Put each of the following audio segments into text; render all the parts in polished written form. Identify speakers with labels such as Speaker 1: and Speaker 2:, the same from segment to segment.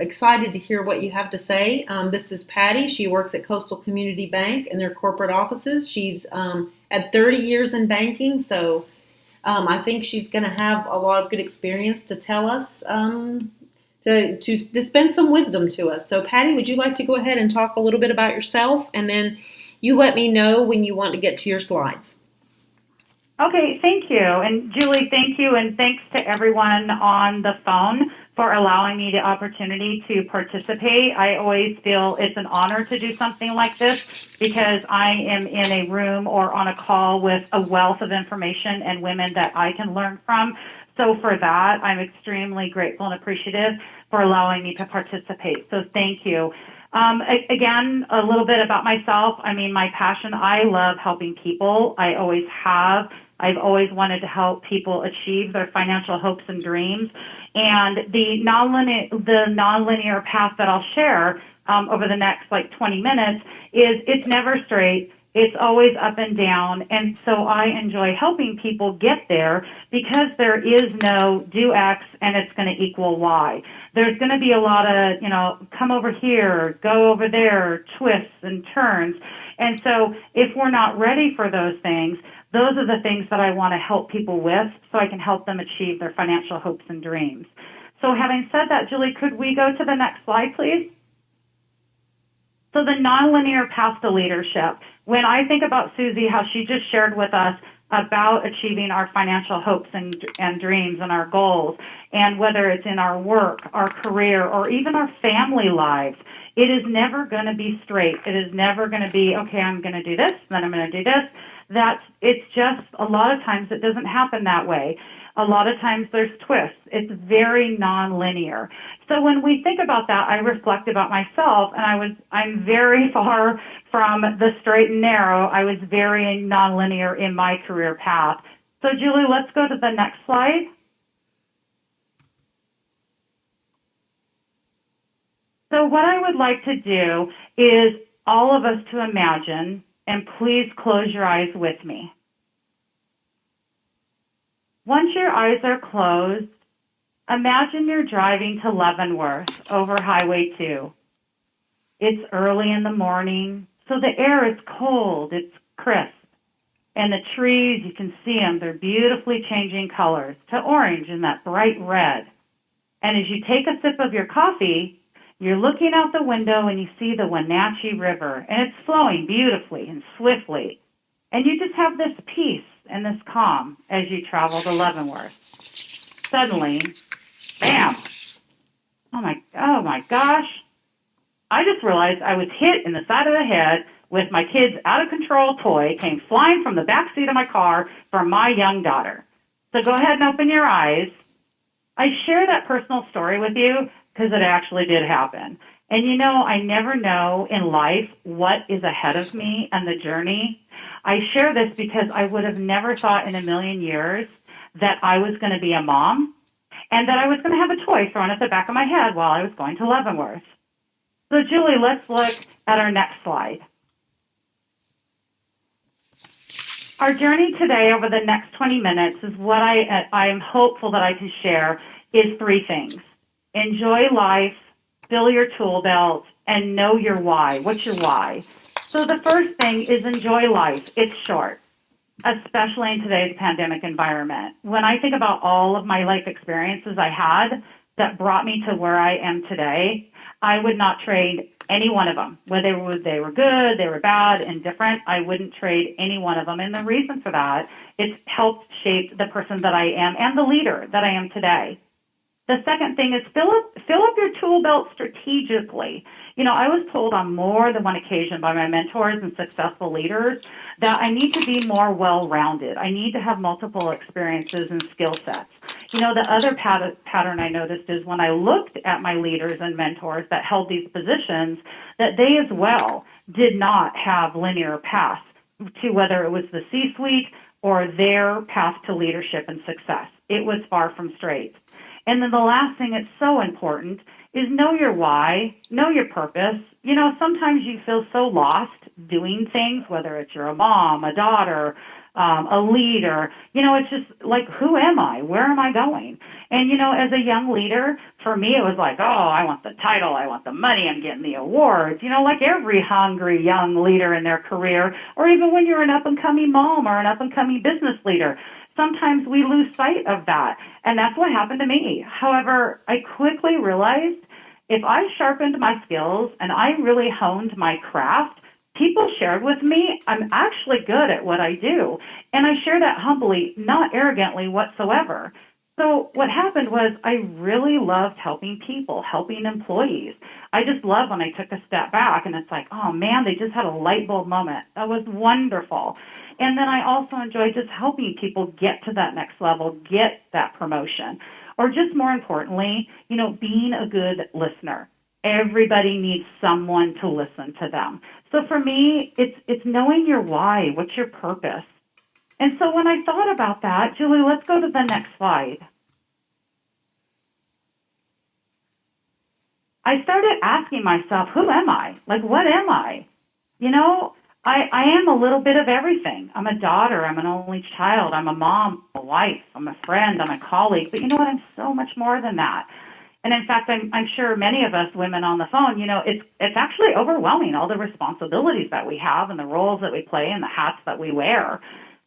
Speaker 1: excited to hear what you have to say. This is Patty. She works at Coastal Community Bank in their corporate offices. She's had 30 years in banking, so I think she's going to have a lot of good experience to tell us, to dispense some wisdom to us. So, Patty, would you like to go ahead and talk a little bit about yourself, and then you let me know when you want to get to your slides.
Speaker 2: Okay, thank you. And Julie, thank you, and thanks to everyone on the phone for allowing me the opportunity to participate. I always feel it's an honor to do something like this because I am in a room or on a call with a wealth of information and women that I can learn from. So for that, I'm extremely grateful and appreciative for allowing me to participate. So thank you. Again, a little bit about myself. I mean, my passion, I love helping people. I always have. I've always wanted to help people achieve their financial hopes and dreams. And the nonlinear path that I'll share over the next 20 minutes is it's never straight. It's always up and down. And so I enjoy helping people get there because there is no do X and it's going to equal Y. There's going to be a lot of, come over here, go over there, twists and turns. And so if we're not ready for those things, those are the things that I want to help people with so I can help them achieve their financial hopes and dreams. So having said that, Julie, could we go to the next slide, please? So the nonlinear path to leadership. When I think about Susie, how she just shared with us about achieving our financial hopes and dreams and our goals, and whether it's in our work, our career, or even our family lives, it is never going to be straight. It is never going to be, okay, I'm going to do this, then I'm going to do this. It's just a lot of times it doesn't happen that way. A lot of times there's twists. It's very nonlinear. So when we think about that, I reflect about myself, and I'm very far from the straight and narrow. I was very nonlinear in my career path. So Julie, let's go to the next slide. So what I would like to do is all of us to imagine, and please close your eyes with me. Once your eyes are closed, imagine you're driving to Leavenworth over Highway 2. It's early in the morning, so the air is cold, it's crisp. And the trees, you can see them, they're beautifully changing colors to orange and that bright red. And as you take a sip of your coffee, you're looking out the window and you see the Wenatchee River, and it's flowing beautifully and swiftly. And you just have this peace and this calm as you travel to Leavenworth. Suddenly, bam! Oh my gosh! I just realized I was hit in the side of the head with my kid's out-of-control toy came flying from the back seat of my car from my young daughter. So go ahead and open your eyes. I share that personal story with you because it actually did happen. And I never know in life what is ahead of me and the journey. I share this because I would have never thought in a million years that I was going to be a mom and that I was going to have a toy thrown at the back of my head while I was going to Leavenworth. So Julie, let's look at our next slide. Our journey today over the next 20 minutes is what I am hopeful that I can share is three things. Enjoy life, fill your tool belt, and know your why. What's your why? So the first thing is enjoy life. It's short, especially in today's pandemic environment. When I think about all of my life experiences I had that brought me to where I am today, I would not trade any one of them. Whether they were good, they were bad, indifferent, I wouldn't trade any one of them. And the reason for that, it's helped shape the person that I am and the leader that I am today. The second thing is fill up your tool belt strategically. I was told on more than one occasion by my mentors and successful leaders that I need to be more well-rounded. I need to have multiple experiences and skill sets. The other pattern I noticed is when I looked at my leaders and mentors that held these positions, that they as well did not have linear paths to whether it was the C-suite or their path to leadership and success. It was far from straight. And then the last thing that's so important is know your why, know your purpose. Sometimes you feel so lost doing things, whether it's you're a mom, a daughter, a leader. It's just like, who am I? Where am I going? And, as a young leader, for me, it was like, oh, I want the title, I want the money, I'm getting the awards, like every hungry young leader in their career, or even when you're an up-and-coming mom or an up-and-coming business leader. Sometimes we lose sight of that, and that's what happened to me. However, I quickly realized if I sharpened my skills and I really honed my craft, people shared with me, I'm actually good at what I do. And I share that humbly, not arrogantly whatsoever. So what happened was I really loved helping people, helping employees. I just love when I took a step back and it's like, oh man, they just had a light bulb moment. That was wonderful. And then I also enjoy just helping people get to that next level, get that promotion. Or just more importantly, being a good listener. Everybody needs someone to listen to them. So for me, it's knowing your why, what's your purpose. And so when I thought about that, Julie, let's go to the next slide. I started asking myself, who am I? Like, what am I? I am a little bit of everything. I'm a daughter. I'm an only child. I'm a mom, a wife. I'm a friend. I'm a colleague. But you know what? I'm so much more than that. And in fact, I'm sure many of us women on the phone, it's actually overwhelming, all the responsibilities that we have and the roles that we play and the hats that we wear.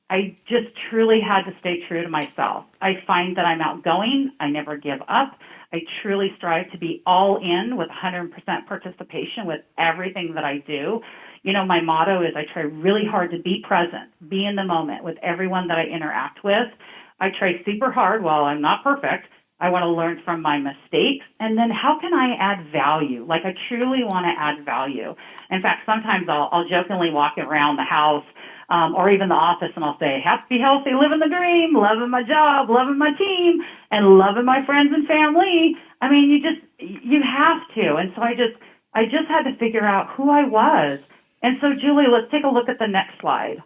Speaker 2: I just truly had to stay true to myself. I find that I'm outgoing. I never give up. I truly strive to be all in with 100% participation with everything that I do. My motto is I try really hard to be present, be in the moment with everyone that I interact with. I try super hard. While I'm not perfect, I want to learn from my mistakes. And then how can I add value? Like I truly want to add value. In fact, sometimes I'll jokingly walk around the house or even the office and I'll say, happy, healthy, living the dream, loving my job, loving my team, and loving my friends and family. I mean, you have to. And so I just had to figure out who I was. And so, Julie, let's take a look at the next slide.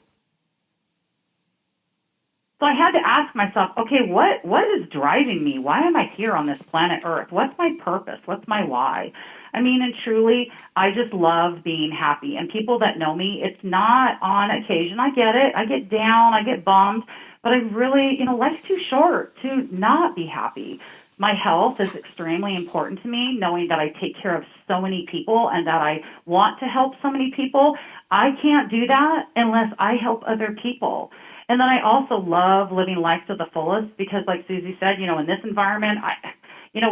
Speaker 2: So I had to ask myself, okay, what is driving me? Why am I here on this planet Earth? What's my purpose? What's my why? I mean, and truly, I just love being happy. And people that know me, it's not on occasion. I get it. I get down. I get bummed. But I really, life's too short to not be happy. My health is extremely important to me, knowing that I take care of so many people and that I want to help so many people. I can't do that unless I help other people. And then I also love living life to the fullest because, like Susie said, in this environment,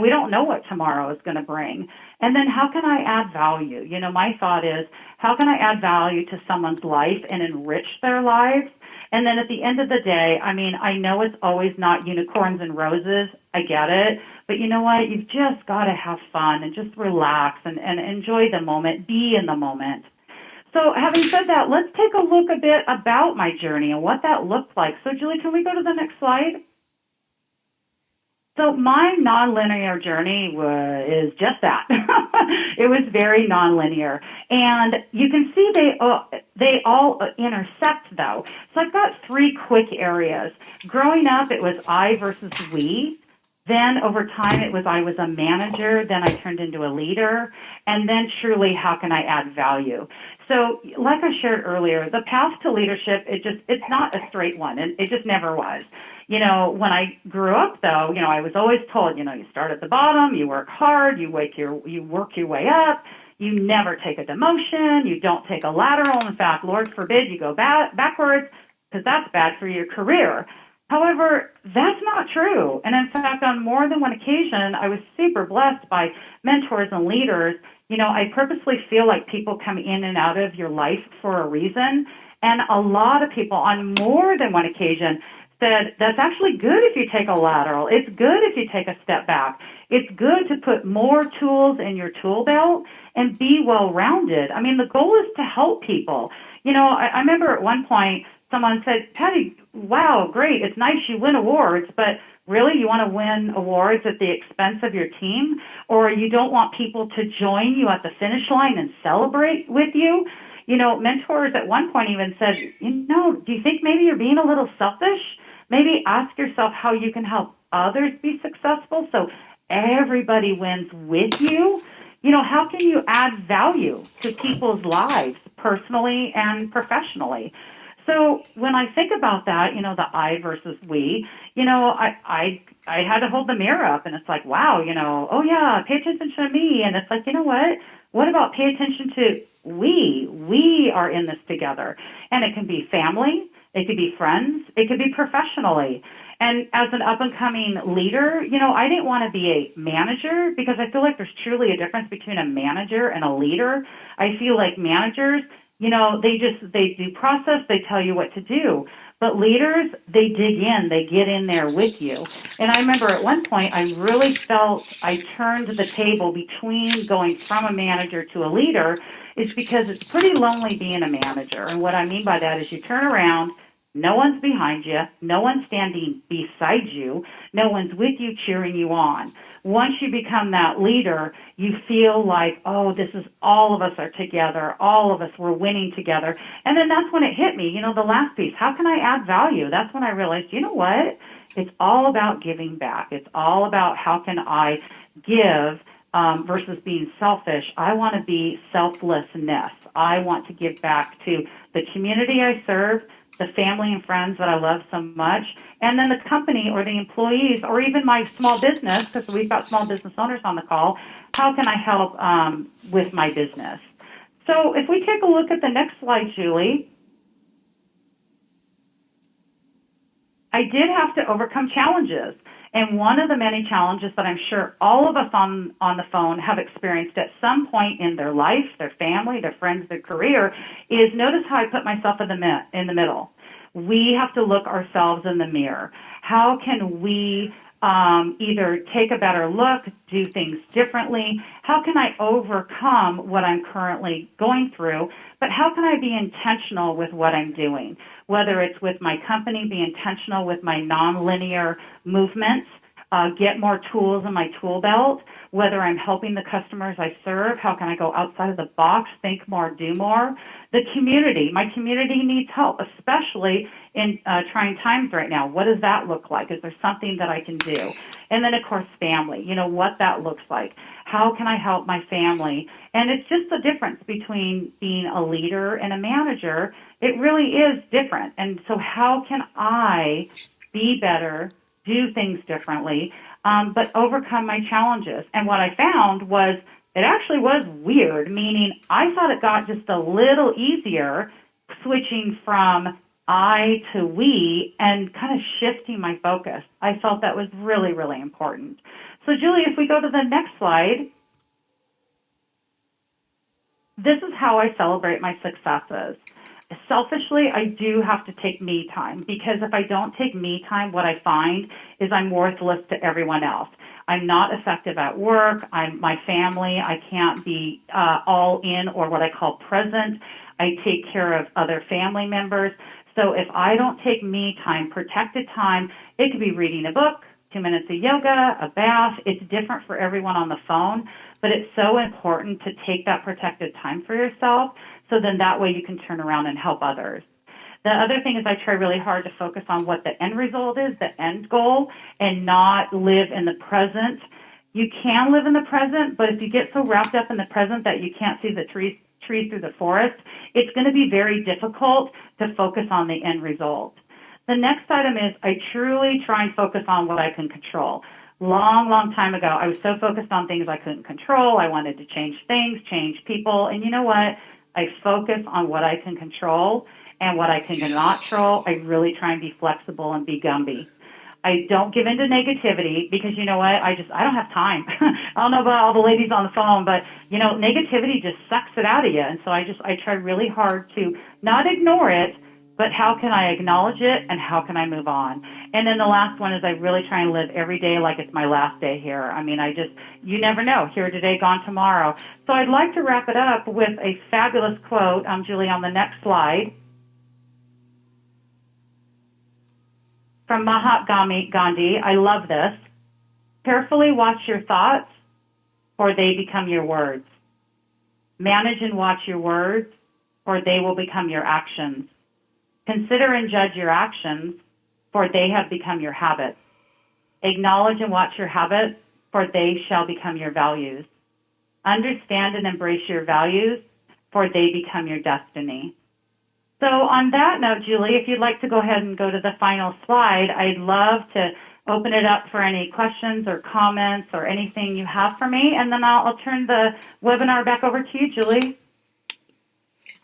Speaker 2: we don't know what tomorrow is going to bring. And then how can I add value? My thought is, how can I add value to someone's life and enrich their lives? And then at the end of the day, I mean, I know it's always not unicorns and roses. I get it. But you know what? You've just got to have fun and just relax and enjoy the moment, be in the moment. So having said that, let's take a look a bit about my journey and what that looked like. So Julie, can we go to the next slide? So my nonlinear journey is just that. It was very nonlinear. And you can see they all intersect, though. So I've got three quick areas. Growing up, it was I versus we. Then over time, it was I was a manager. Then I turned into a leader. And then truly, how can I add value? So like I shared earlier, the path to leadership, it's not a straight one. It just never was. When I grew up, though, I was always told, you start at the bottom, you work hard, you work your way up, you never take a demotion, you don't take a lateral. In fact, Lord forbid you go backwards because that's bad for your career. However, that's not true. And in fact, on more than one occasion, I was super blessed by mentors and leaders. I purposely feel like people come in and out of your life for a reason. And a lot of people on more than one occasion said, that's actually good if you take a lateral. It's good if you take a step back. It's good to put more tools in your tool belt and be well-rounded. I mean, the goal is to help people. I remember at one point someone said, Patty, wow, great. It's nice you win awards, but really you want to win awards at the expense of your team? Or you don't want people to join you at the finish line and celebrate with you? Mentors at one point even said, do you think maybe you're being a little selfish? Maybe ask yourself how you can help others be successful so everybody wins with you. How can you add value to people's lives personally and professionally? So when I think about that, the I versus we, I I had to hold the mirror up, and it's like, wow, oh yeah, pay attention to me. And it's like, you know what? What about pay attention to we? We are in this together. And it can be family, it could be friends, it could be professionally. And as an up-and-coming leader, I didn't want to be a manager because I feel like there's truly a difference between a manager and a leader. I feel like managers, they do process, they tell you what to do. But leaders, they dig in, they get in there with you. And I remember at one point, I really felt I turned the table between going from a manager to a leader is because it's pretty lonely being a manager. And what I mean by that is you turn around, no one's behind you, no one's standing beside you, no one's with you cheering you on. Once you become that leader, you feel like, oh, this is all of us are together, all of us, we're winning together. And then that's when it hit me, the last piece, how can I add value? That's when I realized, you know what? It's all about giving back. It's all about how can I give versus being selfish. I want to be selflessness. I want to give back to the community I serve, the family and friends that I love so much, and then the company or the employees or even my small business, because we've got small business owners on the call, how can I help with my business? So if we take a look at the next slide, Julie, I did have to overcome challenges. And one of the many challenges that I'm sure all of us on the phone have experienced at some point in their life, their family, their friends, their career, is notice how I put myself in the middle. We have to look ourselves in the mirror. How can we either take a better look, do things differently? How can I overcome what I'm currently going through? But how can I be intentional with what I'm doing? Whether it's with my company, be intentional with my nonlinear movements, get more tools in my tool belt, whether I'm helping the customers I serve, how can I go outside of the box, think more, do more. The community, my community needs help, especially in trying times right now. What does that look like? Is there something that I can do? And then, of course, family, what that looks like. How can I help my family? And it's just the difference between being a leader and a manager. It really is different. And so how can I be better, do things differently, but overcome my challenges? And what I found was it actually was weird, meaning I thought it got just a little easier switching from I to we and kind of shifting my focus. I felt that was really, really important. So, Julie, if we go to the next slide, this is how I celebrate my successes. Selfishly, I do have to take me time because if I don't take me time, what I find is I'm worthless to everyone else. I'm not effective at work. My family, I can't be all in or what I call present. I take care of other family members. So if I don't take me time, protected time, it could be reading a book, 2 minutes of yoga, a bath. It's different for everyone on the phone, but it's so important to take that protected time for yourself so then that way you can turn around and help others. The other thing is I try really hard to focus on what the end result is, the end goal, and not live in the present. You can live in the present, but if you get so wrapped up in the present that you can't see the trees through the forest, it's going to be very difficult to focus on the end result. The next item is I truly try and focus on what I can control. Long time ago, I was so focused on things I couldn't control. I wanted to change things, change people, and you know what? I focus on what I can control, and what I cannot control, I really try and be flexible and be Gumby. I don't give in to negativity because you know what? I don't have time. I don't know about all the ladies on the phone, but negativity just sucks it out of you. And so I try really hard to not ignore it, but how can I acknowledge it and how can I move on? And then the last one is I really try and live every day like it's my last day here. I mean, you never know, here today, gone tomorrow. So I'd like to wrap it up with a fabulous quote, Julie, on the next slide. From Mahatma Gandhi, I love this. Carefully watch your thoughts, or they become your words. Manage and watch your words, or they will become your actions. Consider and judge your actions, for they have become your habits. Acknowledge and watch your habits, for they shall become your values. Understand and embrace your values, for they become your destiny. So on that note, Julie, if you'd like to go ahead and go to the final slide, I'd love to open it up for any questions or comments or anything you have for me, and then I'll turn the webinar back over to you, Julie.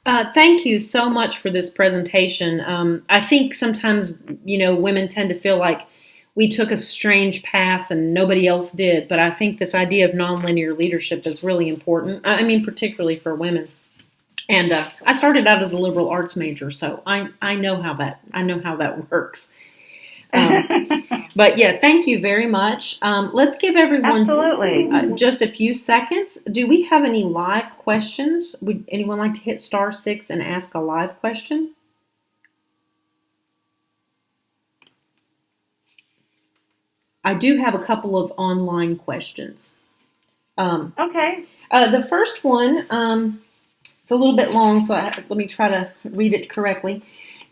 Speaker 1: Thank you so much for this presentation. I think sometimes, women tend to feel like we took a strange path and nobody else did, but I think this idea of nonlinear leadership is really important. I mean, particularly for women. And I started out as a liberal arts major, so I know how that works. But yeah, thank you very much. Let's give everyone just a few seconds. Do we have any live questions? Would anyone like to hit *6 and ask a live question? I do have a couple of online questions.
Speaker 2: Okay.
Speaker 1: The first one, it's a little bit long, so let me try to read it correctly.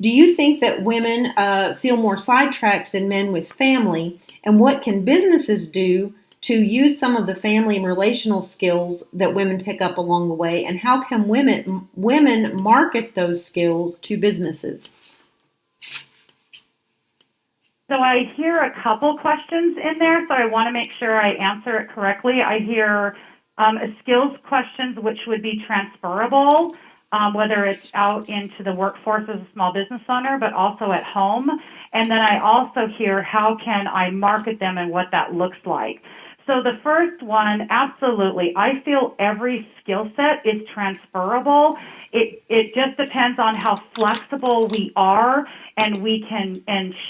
Speaker 1: Do you think that women feel more sidetracked than men with family? And what can businesses do to use some of the family and relational skills that women pick up along the way? And how can women market those skills to businesses?
Speaker 2: So I hear a couple questions in there, so I want to make sure I answer it correctly. I hear skills questions which would be transferable, whether it's out into the workforce as a small business owner, but also at home. And then I also hear how can I market them and what that looks like. So the first one, absolutely. I feel every skill set is transferable. It just depends on how flexible we are and we can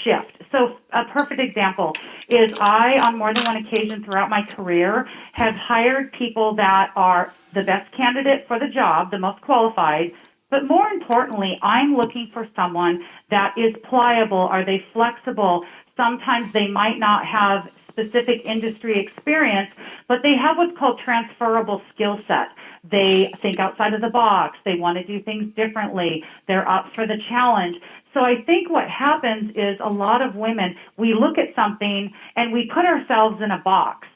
Speaker 2: shift. So a perfect example is I, on more than one occasion throughout my career, have hired people that are the best candidate for the job, the most qualified, but more importantly, I'm looking for someone that is pliable. Are they flexible? Sometimes they might not have specific industry experience, but they have what's called transferable skill set. They think outside of the box. They want to do things differently. They're up for the challenge. So I think what happens is a lot of women, we look at something and we put ourselves in a box.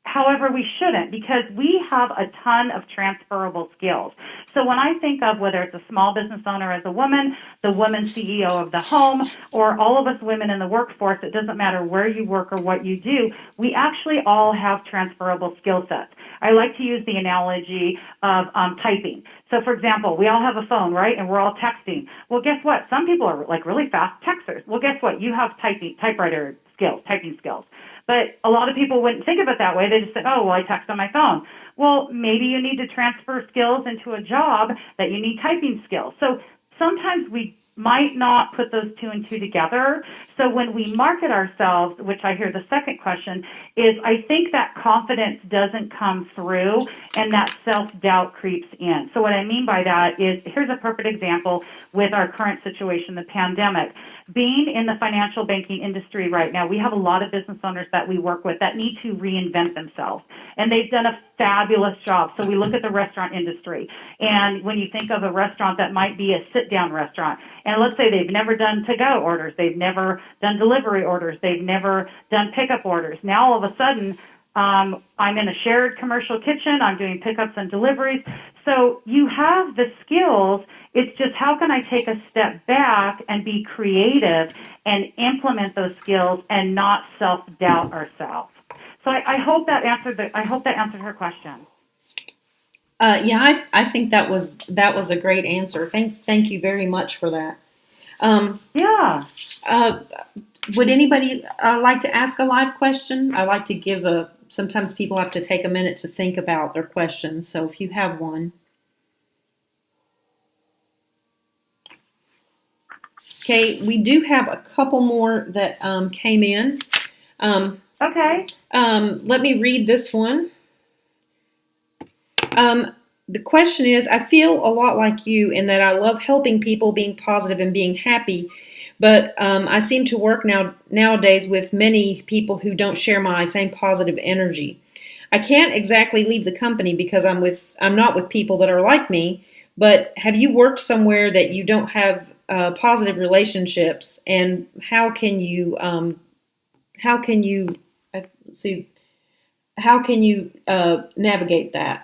Speaker 2: However, we shouldn't, because we have a ton of transferable skills. So when I think of whether it's a small business owner as a woman, the woman CEO of the home, or all of us women in the workforce, it doesn't matter where you work or what you do, we actually all have transferable skill sets. I like to use the analogy of typing. So, for example, we all have a phone, right? And we're all texting. Well, guess what? Some people are like really fast texters. Well, guess what? You have typewriter skills, typing skills. But a lot of people wouldn't think of it that way. They just say, oh, well, I text on my phone. Well, maybe you need to transfer skills into a job that you need typing skills. So sometimes we might not put those two and two together. So when we market ourselves, which I hear the second question, is I think that confidence doesn't come through and that self-doubt creeps in. So what I mean by that is, here's a perfect example with our current situation, the pandemic. Being in the financial banking industry right now, we have a lot of business owners that we work with that need to reinvent themselves. And they've done a fabulous job. So we look at the restaurant industry. And when you think of a restaurant that might be a sit-down restaurant, and let's say they've never done to-go orders, they've never done delivery orders, they've never done pickup orders. Now all of a sudden, I'm in a shared commercial kitchen, I'm doing pickups and deliveries. So you have the skills. It's just how can I take a step back and be creative and implement those skills and not self-doubt ourselves. So I hope that answered her question.
Speaker 1: Yeah, I think that was a great answer. Thank you very much for that.
Speaker 2: Yeah.
Speaker 1: Would anybody like to ask a live question? I like to give sometimes people have to take a minute to think about their questions. So if you have one. Okay, we do have a couple more that came in.
Speaker 2: Okay.
Speaker 1: Let me read this one. The question is, I feel a lot like you in that I love helping people, being positive and being happy, but I seem to work nowadays with many people who don't share my same positive energy. I can't exactly leave the company because I'm not with people that are like me, but have you worked somewhere that you don't have positive relationships, and how can you navigate that?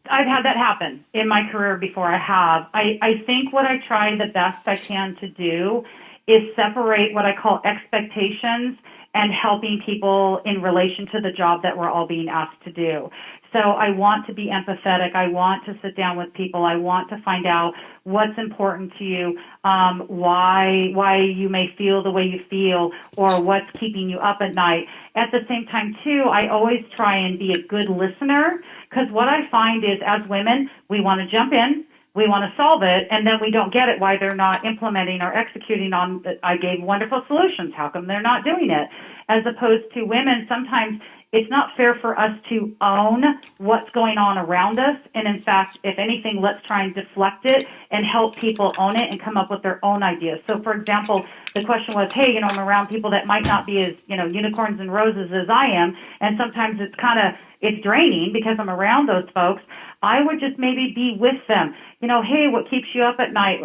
Speaker 2: I've had that happen in my career before. I think what I try the best I can to do is separate what I call expectations and helping people in relation to the job that we're all being asked to do. So I want to be empathetic. I want to sit down with people. I want to find out what's important to you, why you may feel the way you feel, or what's keeping you up at night. At the same time, too, I always try and be a good listener, because what I find is as women, we want to jump in, we want to solve it, and then we don't get it why they're not implementing or executing on, I gave wonderful solutions, how come they're not doing it? As opposed to women, sometimes it's not fair for us to own what's going on around us. And in fact, if anything, let's try and deflect it and help people own it and come up with their own ideas. So for example, the question was, hey, I'm around people that might not be as, unicorns and roses as I am. And sometimes it's draining because I'm around those folks. I would just maybe be with them. Hey, what keeps you up at night?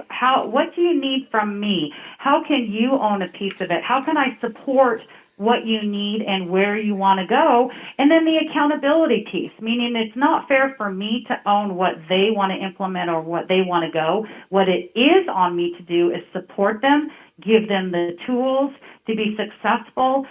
Speaker 2: What do you need from me? How can you own a piece of it? How can I support what you need and where you want to go? And then the accountability piece, meaning it's not fair for me to own what they want to implement or what they want to go. What it is on me to do is support them, give them the tools to be successful,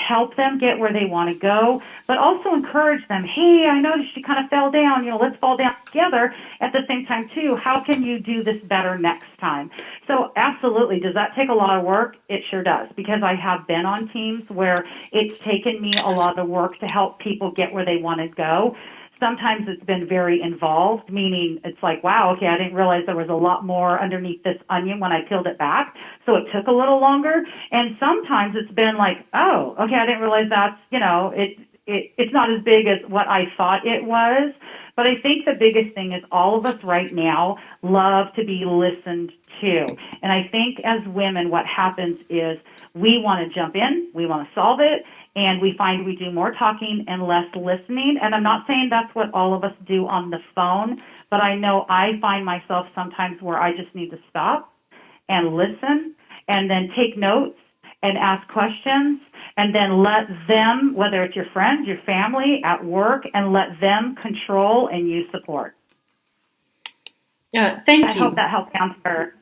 Speaker 2: help them get where they want to go, but also encourage them. Hey, I noticed you kind of fell down. Let's fall down together. At the same time, too, how can you do this better next time? So absolutely. Does that take a lot of work? It sure does, because I have been on teams where it's taken me a lot of work to help people get where they want to go. Sometimes it's been very involved, meaning it's like, wow, okay, I didn't realize there was a lot more underneath this onion when I peeled it back, so it took a little longer. And sometimes it's been like, oh, okay, I didn't realize that's, it's not as big as what I thought it was. But I think the biggest thing is all of us right now love to be listened to. And I think as women, what happens is we want to jump in, we want to solve it, and we find we do more talking and less listening. And I'm not saying that's what all of us do on the phone, but I know I find myself sometimes where I just need to stop and listen and then take notes and ask questions and then let them, whether it's your friends, your family, at work, and let them control and use support.
Speaker 1: Thank you.
Speaker 2: I hope that helped answer.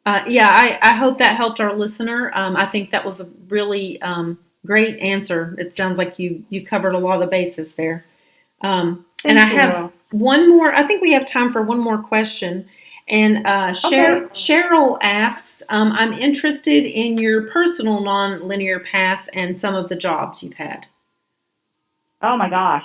Speaker 1: I hope that helped our listener. I think that was a really great answer. It sounds like you covered a lot of the bases there. And I have one more. I think we have time for one more question. And Cheryl asks, I'm interested in your personal non-linear path and some of the jobs you've had.
Speaker 2: Oh, my gosh.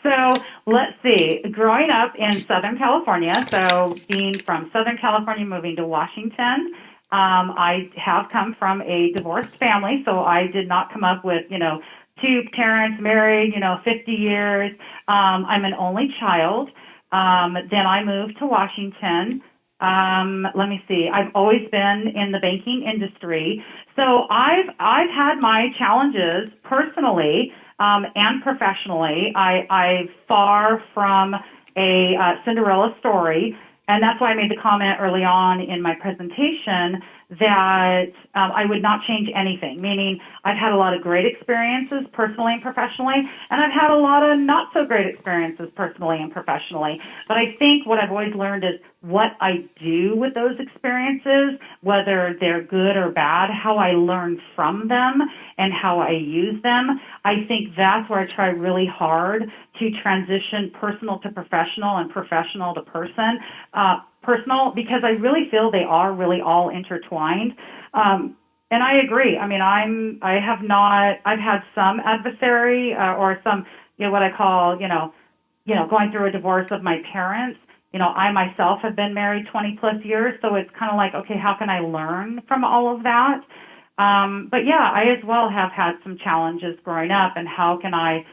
Speaker 2: So let's see. Growing up in Southern California, so being from Southern California, moving to Washington, I have come from a divorced family, so I did not come up with, two parents married, 50 years. I'm an only child. Then I moved to Washington. Let me see. I've always been in the banking industry. So I've had my challenges personally, and professionally. I'm far from a Cinderella story. And that's why I made the comment early on in my presentation that I would not change anything, meaning I've had a lot of great experiences personally and professionally, and I've had a lot of not so great experiences personally and professionally. But I think what I've always learned is what I do with those experiences, whether they're good or bad, how I learn from them and how I use them. I think that's where I try really hard to transition personal to professional and professional to personal, because I really feel they are really all intertwined. And I agree. I mean, I've had some adversary, or some, what I call, going through a divorce of my parents. I myself have been married 20 plus years, so it's kind of like, okay, how can I learn from all of that? But yeah, I as well have had some challenges growing up, and how can I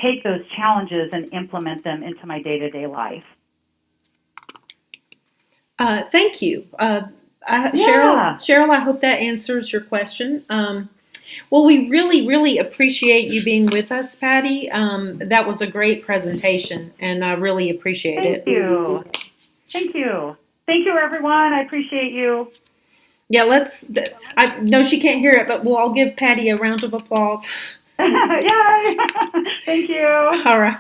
Speaker 2: take those challenges and implement them into my day-to-day life?
Speaker 1: Thank you. Cheryl, I hope that answers your question. Well, we really, really appreciate you being with us, Patty. That was a great presentation, and I really appreciate it.
Speaker 2: Thank you. Thank you, everyone. I appreciate you.
Speaker 1: Yeah, I know she can't hear it, but I'll give Patty a round of applause.
Speaker 2: Yay! Thank you.
Speaker 1: All right.